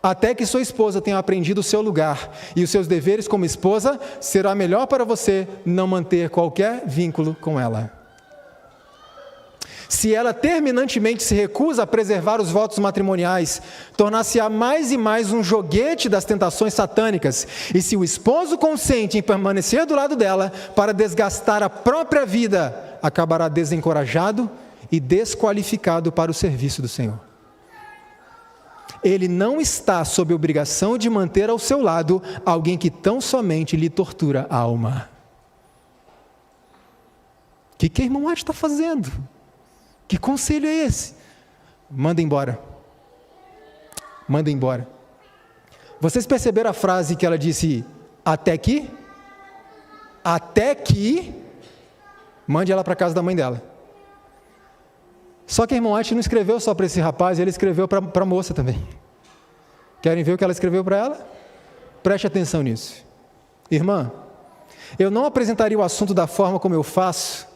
Até que sua esposa tenha aprendido o seu lugar e os seus deveres como esposa, será melhor para você não manter qualquer vínculo com ela. Se ela terminantemente se recusa a preservar os votos matrimoniais, tornar-se-á mais e mais um joguete das tentações satânicas. E se o esposo consente em permanecer do lado dela para desgastar a própria vida, acabará desencorajado e desqualificado para o serviço do Senhor. Ele não está sob obrigação de manter ao seu lado alguém que tão somente lhe tortura a alma. O que a irmã White está fazendo? Que conselho é esse? Manda embora. Vocês perceberam a frase que ela disse: até que? Até que mande ela para a casa da mãe dela. Só que a irmã White não escreveu só para esse rapaz, ele escreveu para a moça também. Querem ver o que ela escreveu para ela? Preste atenção nisso. Irmã, eu não apresentaria o assunto da forma como eu faço,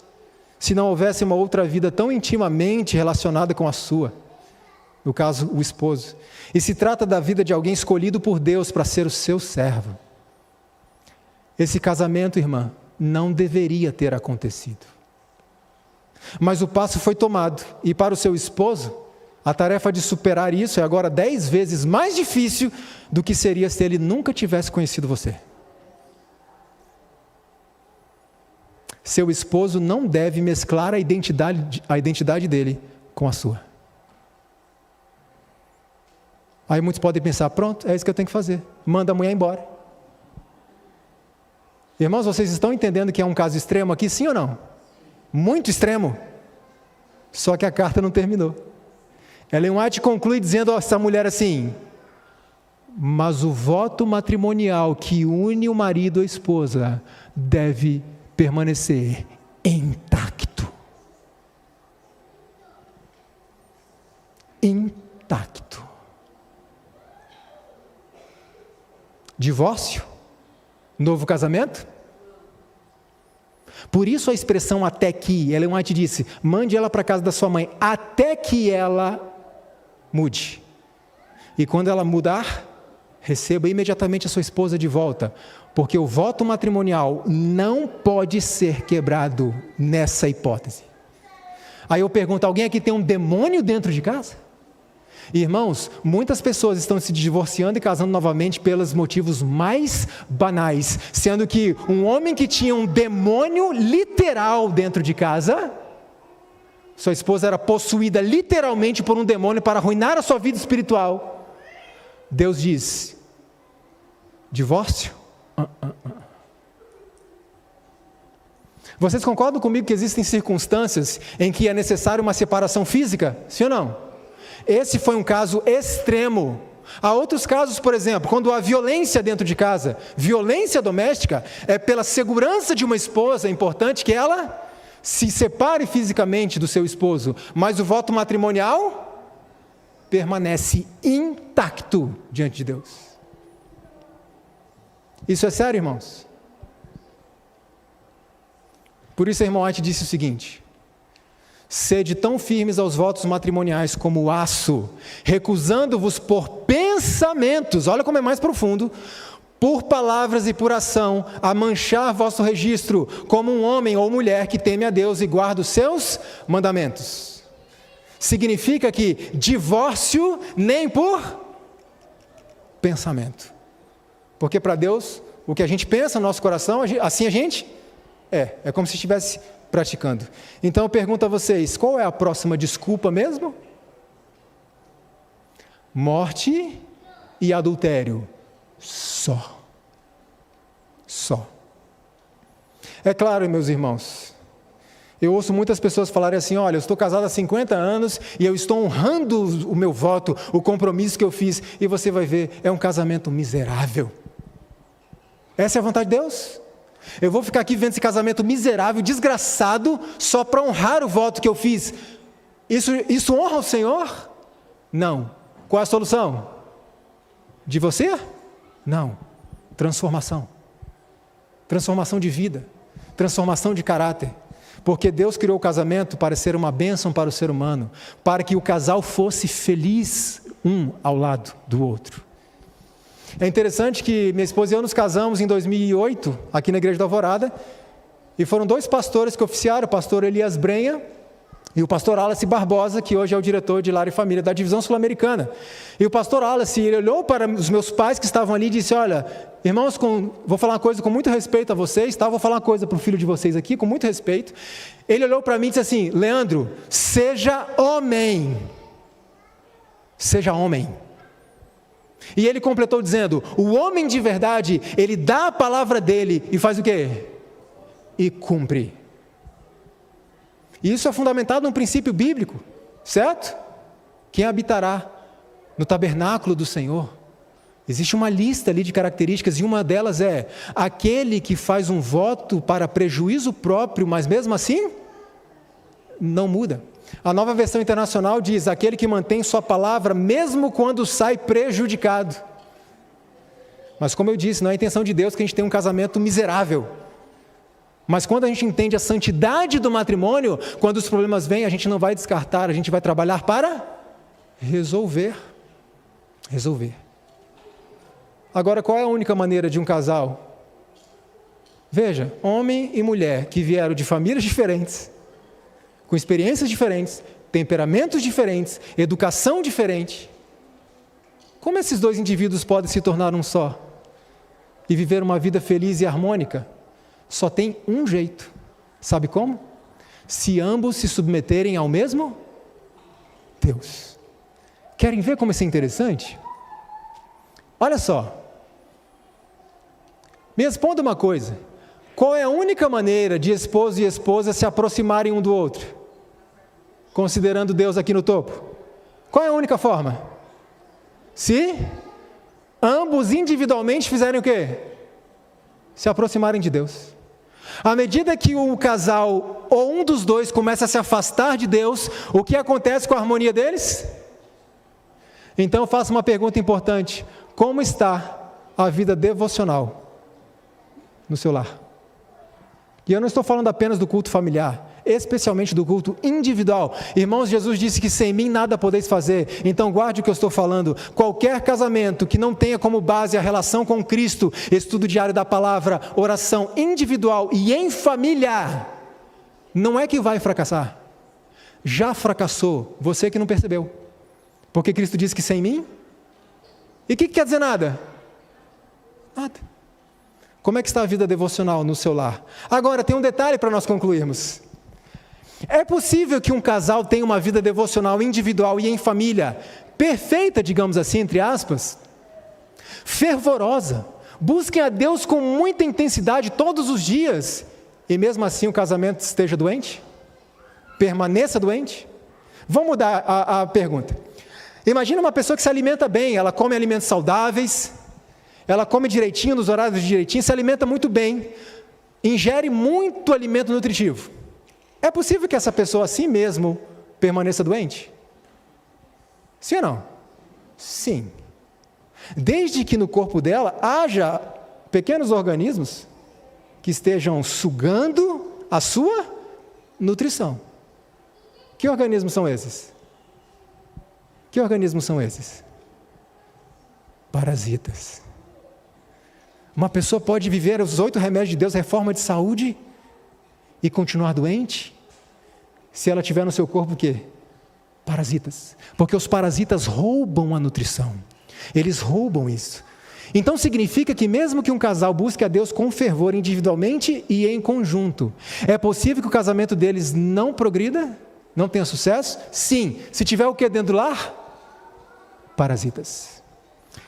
se não houvesse uma outra vida tão intimamente relacionada com a sua, no caso, o esposo. E se trata da vida de alguém escolhido por Deus para ser o seu servo. Esse casamento, irmã, não deveria ter acontecido. Mas o passo foi tomado, e para o seu esposo, a tarefa de superar isso é agora 10 vezes mais difícil do que seria se ele nunca tivesse conhecido você. Seu esposo não deve mesclar a identidade dele com a sua. Aí muitos podem pensar: pronto, é isso que eu tenho que fazer, manda a mulher embora. Irmãos, vocês estão entendendo que é um caso extremo aqui, sim ou não? Muito extremo. Só que a carta não terminou. Ellen White conclui dizendo a essa mulher assim: Mas o voto matrimonial que une o marido ou a esposa deve permanecer intacto. Intacto. Divórcio? Novo casamento? Por isso a expressão até que, Ellen White disse, mande ela para a casa da sua mãe, até que ela mude. E quando ela mudar, receba imediatamente a sua esposa de volta, porque o voto matrimonial não pode ser quebrado nessa hipótese. Aí eu pergunto, alguém aqui tem um demônio dentro de casa? Irmãos, muitas pessoas estão se divorciando e casando novamente pelos motivos mais banais, sendo que um homem que tinha um demônio literal dentro de casa, sua esposa era possuída literalmente por um demônio para arruinar a sua vida espiritual. Deus diz, divórcio? Vocês concordam comigo que existem circunstâncias em que é necessário uma separação física? Sim ou não? Esse foi um caso extremo. Há outros casos, por exemplo, quando há violência dentro de casa, violência doméstica, é pela segurança de uma esposa, é importante que ela se separe fisicamente do seu esposo, mas o voto matrimonial permanece intacto diante de Deus. Isso é sério, irmãos? Por isso a irmã White disse o seguinte: sede tão firmes aos votos matrimoniais como o aço, recusando-vos por pensamentos, olha como é mais profundo, por palavras e por ação, a manchar vosso registro, como um homem ou mulher que teme a Deus e guarda os seus mandamentos. Significa que divórcio nem por pensamento. Porque para Deus, o que a gente pensa no nosso coração, assim a gente é como se estivesse praticando. Então eu pergunto a vocês, qual é a próxima desculpa mesmo? Morte e adultério. Só. É claro, meus irmãos, eu ouço muitas pessoas falarem assim, olha, eu estou casado há 50 anos e eu estou honrando o meu voto, o compromisso que eu fiz, e você vai ver, é um casamento miserável. Essa é a vontade de Deus? Eu vou ficar aqui vendo esse casamento miserável, desgraçado, só para honrar o voto que eu fiz. Isso honra o Senhor? Não. Qual é a solução? De você? Não. Transformação. Transformação de vida. Transformação de caráter. Porque Deus criou o casamento para ser uma bênção para o ser humano, para que o casal fosse feliz um ao lado do outro. É interessante que minha esposa e eu nos casamos em 2008, aqui na Igreja da Alvorada, e foram 2 pastores que oficiaram, o pastor Elias Brenha e o pastor Wallace Barbosa, que hoje é o diretor de Lar e Família da Divisão Sul-Americana. E o pastor Wallace, ele olhou para os meus pais que estavam ali e disse, olha, irmãos, vou falar uma coisa com muito respeito a vocês, tá? Vou falar uma coisa para o filho de vocês aqui, com muito respeito. Ele olhou para mim e disse assim, Leandro, seja homem. Seja homem. E ele completou dizendo, o homem de verdade, ele dá a palavra dele e faz o quê? E cumpre. E isso é fundamentado num princípio bíblico, certo? Quem habitará no tabernáculo do Senhor? Existe uma lista ali de características e uma delas é aquele que faz um voto para prejuízo próprio, mas mesmo assim, não muda. A Nova Versão Internacional diz, aquele que mantém sua palavra mesmo quando sai prejudicado. Mas como eu disse, não é a intenção de Deus que a gente tenha um casamento miserável. Mas quando a gente entende a santidade do matrimônio, quando os problemas vêm, a gente não vai descartar, a gente vai trabalhar para resolver. Agora, qual é a única maneira de um casal? Veja, homem e mulher que vieram de famílias diferentes, com experiências diferentes, temperamentos diferentes, educação diferente. Como esses 2 indivíduos podem se tornar um só e viver uma vida feliz e harmônica? Só tem um jeito. Sabe como? Se ambos se submeterem ao mesmo Deus. Querem ver como isso é interessante? Olha só. Me responda uma coisa. Qual é a única maneira de esposo e esposa se aproximarem um do outro? Considerando Deus aqui no topo. Qual é a única forma? Se ambos individualmente fizerem o quê? Se aproximarem de Deus. À medida que o casal ou um dos dois começa a se afastar de Deus, o que acontece com a harmonia deles? Então eu faço uma pergunta importante: como está a vida devocional no seu lar? E eu não estou falando apenas do culto familiar, especialmente do culto individual. Irmãos, Jesus disse que sem mim nada podeis fazer. Então guarde o que eu estou falando. Qualquer casamento que não tenha como base a relação com Cristo, estudo diário da palavra, oração individual e em família, não é que vai fracassar. Já fracassou, você que não percebeu. Porque Cristo disse que sem mim? E o que quer dizer nada? Nada. Como é que está a vida devocional no seu lar? Agora, tem um detalhe para nós concluirmos. É possível que um casal tenha uma vida devocional individual e em família perfeita, digamos assim, entre aspas, fervorosa, busquem a Deus com muita intensidade todos os dias, e mesmo assim o casamento esteja doente? Permaneça doente? Vamos mudar a pergunta. Imagina uma pessoa que se alimenta bem, ela come alimentos saudáveis, ela come direitinho, nos horários direitinho, se alimenta muito bem, ingere muito alimento nutritivo. É possível que essa pessoa assim mesmo permaneça doente? Sim ou não? Sim. Desde que no corpo dela haja pequenos organismos que estejam sugando a sua nutrição. Que organismos são esses? Que organismos são esses? Parasitas. Uma pessoa pode viver os 8 remédios de Deus, reforma de saúde, e continuar doente, se ela tiver no seu corpo o quê? Parasitas. Porque os parasitas roubam a nutrição. Eles roubam isso. Então significa que mesmo que um casal busque a Deus com fervor individualmente e em conjunto, é possível que o casamento deles não progrida? Não tenha sucesso? Sim. Se tiver o que dentro do lar? Parasitas.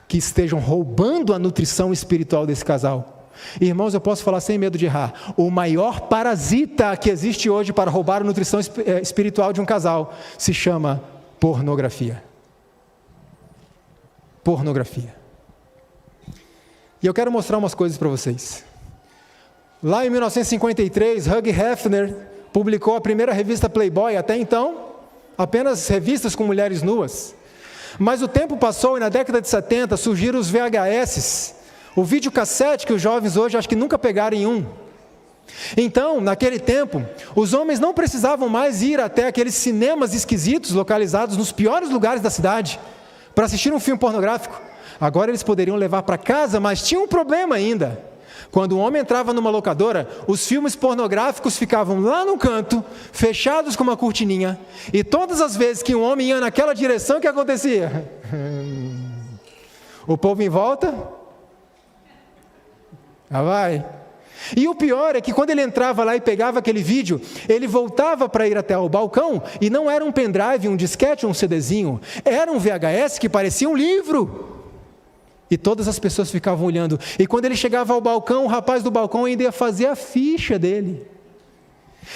Que estejam roubando a nutrição espiritual desse casal. Irmãos, eu posso falar sem medo de errar. O maior parasita que existe hoje para roubar a nutrição espiritual de um casal se chama pornografia. Pornografia. E eu quero mostrar umas coisas para vocês. Lá em 1953, Hugh Hefner publicou a primeira revista Playboy. Até então, apenas revistas com mulheres nuas. Mas o tempo passou e na década de 70 surgiram os VHS, o videocassete que os jovens hoje acho que nunca pegaram em um. Então, naquele tempo, os homens não precisavam mais ir até aqueles cinemas esquisitos localizados nos piores lugares da cidade para assistir um filme pornográfico. Agora eles poderiam levar para casa, mas tinha um problema ainda. Quando um homem entrava numa locadora, os filmes pornográficos ficavam lá no canto, fechados com uma cortininha, e todas as vezes que um homem ia naquela direção, o que acontecia? O povo em volta, já vai. E o pior é que quando ele entrava lá e pegava aquele vídeo, ele voltava para ir até o balcão, e não era um pendrive, um disquete, um CDzinho, era um VHS que parecia um livro. E todas as pessoas ficavam olhando. E quando ele chegava ao balcão, o rapaz do balcão ainda ia fazer a ficha dele.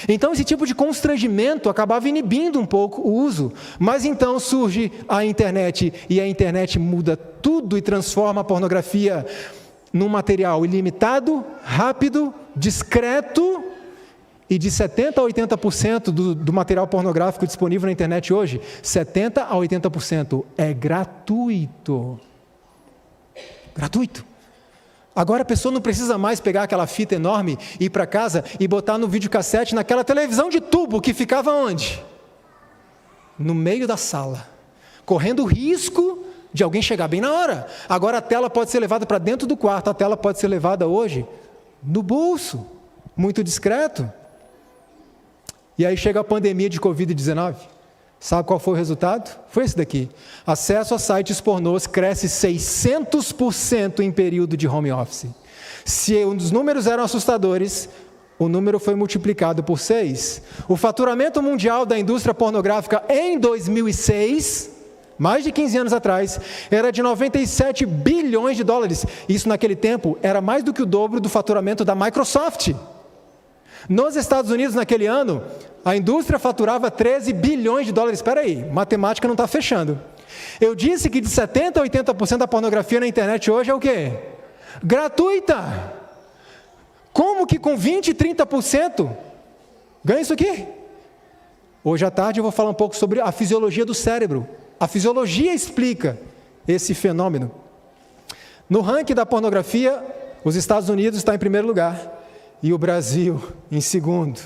Então esse tipo de constrangimento acabava inibindo um pouco o uso. Mas então surge a internet. E a internet muda tudo e transforma a pornografia num material ilimitado, rápido, discreto. E de 70% a 80% do material pornográfico disponível na internet hoje, 70% a 80% é gratuito. Gratuito. Agora a pessoa não precisa mais pegar aquela fita enorme, ir para casa e botar no videocassete naquela televisão de tubo que ficava onde? No meio da sala, correndo o risco de alguém chegar bem na hora. Agora a tela pode ser levada para dentro do quarto, a tela pode ser levada hoje no bolso, muito discreto. E aí chega a pandemia de Covid-19. Sabe qual foi o resultado? Foi esse daqui. Acesso a sites pornôs cresce 600% em período de home office. Se os números eram assustadores, o número foi multiplicado por 6. O faturamento mundial da indústria pornográfica em 2006, mais de 15 anos atrás, era de 97 bilhões de dólares. Isso naquele tempo era mais do que o dobro do faturamento da Microsoft. Nos Estados Unidos, naquele ano, a indústria faturava 13 bilhões de dólares. Espera aí, matemática não está fechando. Eu disse que de 70% a 80% da pornografia na internet hoje é o quê? Gratuita. Como que com 20%, 30% ganha isso aqui? Hoje à tarde eu vou falar um pouco sobre a fisiologia do cérebro. A fisiologia explica esse fenômeno. No ranking da pornografia, os Estados Unidos está em primeiro lugar e o Brasil em segundo.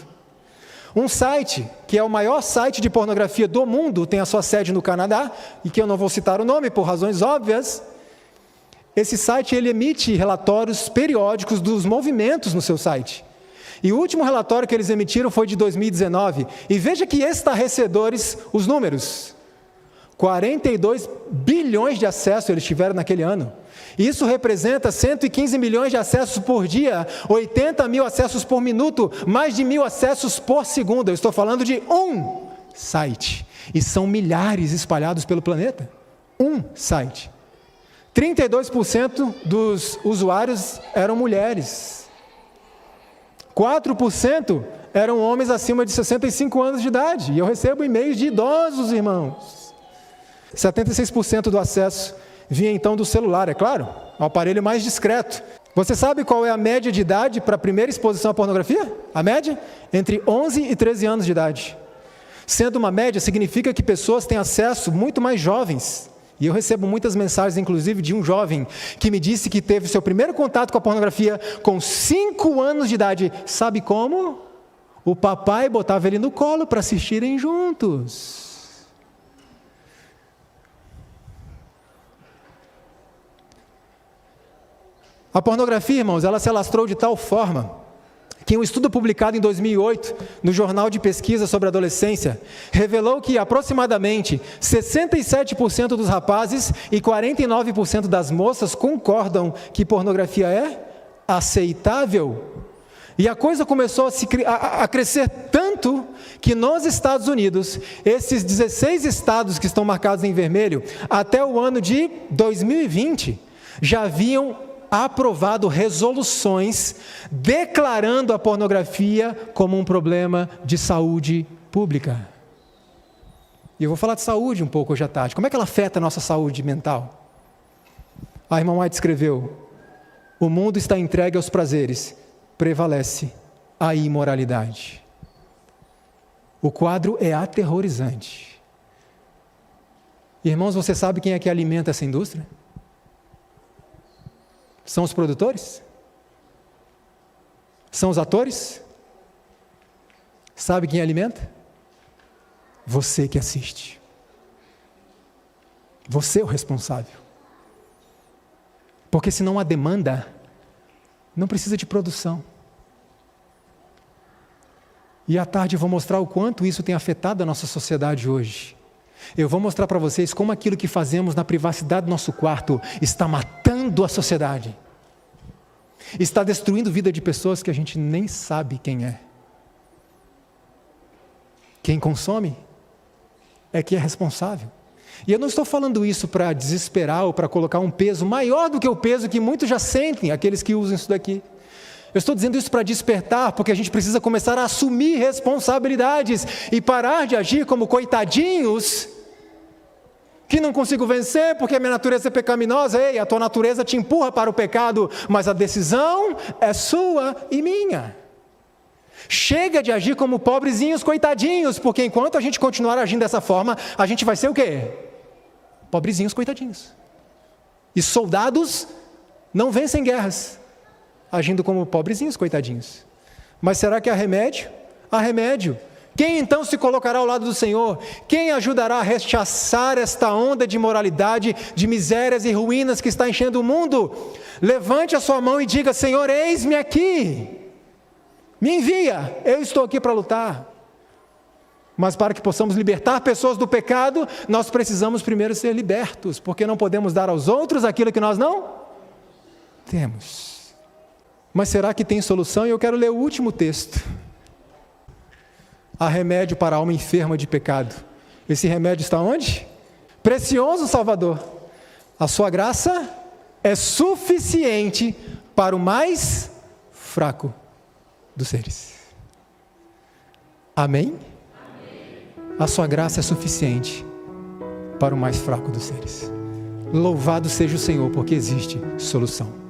Um site, que é o maior site de pornografia do mundo, tem a sua sede no Canadá, e que eu não vou citar o nome por razões óbvias. Esse site ele emite relatórios periódicos dos movimentos no seu site. E o último relatório que eles emitiram foi de 2019. E veja que estarrecedores os números. 42 bilhões de acessos eles tiveram naquele ano. Isso representa 115 milhões de acessos por dia, 80 mil acessos por minuto, mais de 1.000 acessos por segundo. Eu estou falando de um site. E são milhares espalhados pelo planeta. Um site. 32% dos usuários eram mulheres. 4% eram homens acima de 65 anos de idade. E eu recebo e-mails de idosos, irmãos. 76% do acesso vinha então do celular, é claro, o aparelho mais discreto. Você sabe qual é a média de idade para a primeira exposição à pornografia? A média? Entre 11 e 13 anos de idade. Sendo uma média, significa que pessoas têm acesso muito mais jovens. E eu recebo muitas mensagens, inclusive, de um jovem que me disse que teve seu primeiro contato com a pornografia com 5 anos de idade. Sabe como? O papai botava ele no colo para assistirem juntos. A pornografia, irmãos, ela se alastrou de tal forma que um estudo publicado em 2008 no Jornal de Pesquisa sobre Adolescência revelou que aproximadamente 67% dos rapazes e 49% das moças concordam que pornografia é aceitável. E a coisa começou a crescer tanto que nos Estados Unidos, esses 16 estados que estão marcados em vermelho, até o ano de 2020, já haviam aprovado resoluções declarando a pornografia como um problema de saúde pública. E eu vou falar de saúde um pouco hoje à tarde. Como é que ela afeta a nossa saúde mental? A irmã White escreveu: o mundo está entregue aos prazeres, prevalece a imoralidade. O quadro é aterrorizante. Irmãos, você sabe quem é que alimenta essa indústria? São os produtores? São os atores? Sabe quem alimenta? Você que assiste. Você é o responsável. Porque se não há demanda, não precisa de produção. E à tarde eu vou mostrar o quanto isso tem afetado a nossa sociedade hoje. Eu vou mostrar para vocês como aquilo que fazemos na privacidade do nosso quarto está matando a sociedade. Está destruindo a vida de pessoas que a gente nem sabe quem é. Quem consome é que é responsável. E eu não estou falando isso para desesperar ou para colocar um peso maior do que o peso que muitos já sentem, aqueles que usam isso daqui. Eu estou dizendo isso para despertar, porque a gente precisa começar a assumir responsabilidades e parar de agir como coitadinhos que não consigo vencer porque a minha natureza é pecaminosa. Ei, a tua natureza te empurra para o pecado, mas a decisão é sua e minha. Chega de agir como pobrezinhos coitadinhos, porque enquanto a gente continuar agindo dessa forma, a gente vai ser o quê? Pobrezinhos coitadinhos. E soldados não vencem guerras agindo como pobrezinhos coitadinhos. Mas será que há remédio? Há remédio. Quem então se colocará ao lado do Senhor? Quem ajudará a rechaçar esta onda de imoralidade, de misérias e ruínas que está enchendo o mundo? Levante a sua mão e diga: Senhor, eis-me aqui. Me envia, eu estou aqui para lutar. Mas para que possamos libertar pessoas do pecado, nós precisamos primeiro ser libertos, porque não podemos dar aos outros aquilo que nós não temos. Mas será que tem solução? E eu quero ler o último texto. Há remédio para a alma enferma de pecado. Esse remédio está onde? Precioso Salvador. A sua graça é suficiente para o mais fraco dos seres. Amém? Amém? A sua graça é suficiente para o mais fraco dos seres. Louvado seja o Senhor, porque existe solução.